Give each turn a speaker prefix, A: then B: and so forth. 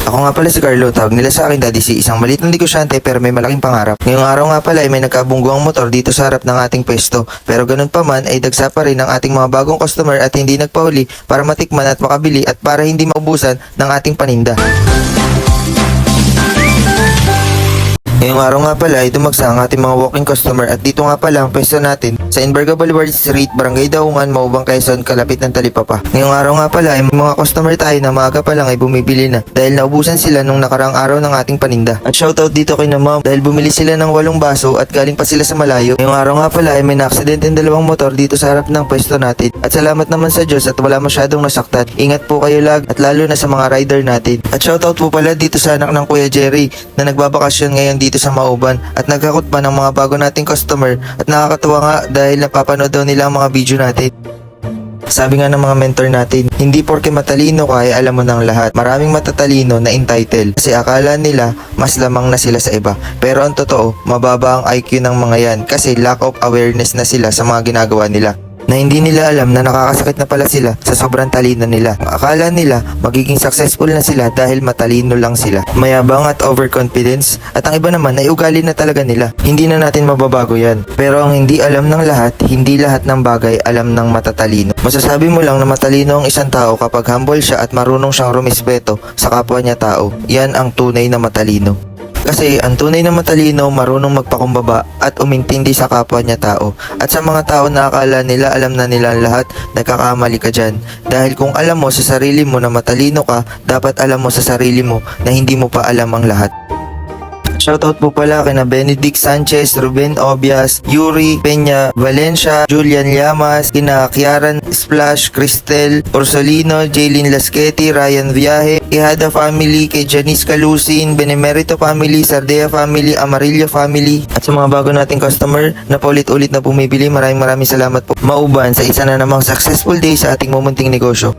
A: Ako nga pala si Carlo, tawag nila sa akin Daddy C, isang maliit na negosyante pero may malaking pangarap. Ngayong araw nga pala ay may nagkabungguang motor dito sa harap ng ating pwesto. Pero ganun pa man ay dagsa pa rin ang ating mga bagong customer at hindi nagpahuli para matikman at makabili at para hindi maubusan ng ating paninda. Ngayong araw nga pala ay dumagsa ang ating mga walking customer at dito nga pala ang pwesto natin sa Enverga Boulevard Street, Barangay Daungan, Maubang, Quezon, kalapit ng Talipapa. Ngayong araw nga pala ay mga customer tayo na maaga pa lang ay bumibili na dahil naubusan sila nung nakarang araw ng ating paninda. At shoutout dito kay na ma'am dahil bumili sila ng 8 baso at galing pa sila sa malayo. Ngayong araw nga pala ay may na-accident ng 2 motor dito sa harap ng pwesto natin. At salamat naman sa Diyos at wala masyadong nasaktan. Ingat po kayo lag at lalo na sa mga rider natin. At shoutout po pala dito sa anak ng Kuya Jerry na nagbabakasyon ngayon dito sa Mauban at nagkakot pa ng mga bago nating customer at nakakatuwa nga dahil napapanood daw nila ang mga video natin. Sabi nga ng mga mentor natin, hindi porke matalino ka ay alam mo ng lahat. Maraming matatalino na entitled kasi akala nila mas lamang na sila sa iba. Pero ang totoo, mababa ang IQ ng mga yan kasi lack of awareness na sila sa mga ginagawa nila. Na hindi nila alam na nakakasakit na pala sila sa sobrang talino nila. Akala nila magiging successful na sila dahil matalino lang sila. Mayabang at overconfidence at ang iba naman ay ugali na talaga nila. Hindi na natin mababago yan. Pero ang hindi alam ng lahat, hindi lahat ng bagay alam ng matatalino. Masasabi mo lang na matalino ang isang tao kapag humble siya at marunong siyang rumispeto sa kapwa niya tao. Yan ang tunay na matalino. Kasi ang tunay na matalino, marunong magpakumbaba at umintindi sa kapwa niya tao. At sa mga tao na akala nila alam na nila ang lahat, nagkakamali ka dyan. Dahil kung alam mo sa sarili mo na matalino ka, dapat alam mo sa sarili mo na hindi mo pa alam ang lahat. Shoutout po pala kina Benedict Sanchez, Ruben Obias, Yuri Peña, Valencia, Julian Llamas, kina Kiaran Splash, Cristel Orsolino, Jaylin Lasqueti, Ryan Viaje, Ihada Family, kay Janice Calusin, Benemerito Family, Sardea Family, Amarillo Family, at sa mga bago nating customer na paulit-ulit na bumibili, maraming salamat po. Mauban sa isa na namang successful day sa ating mumunting negosyo.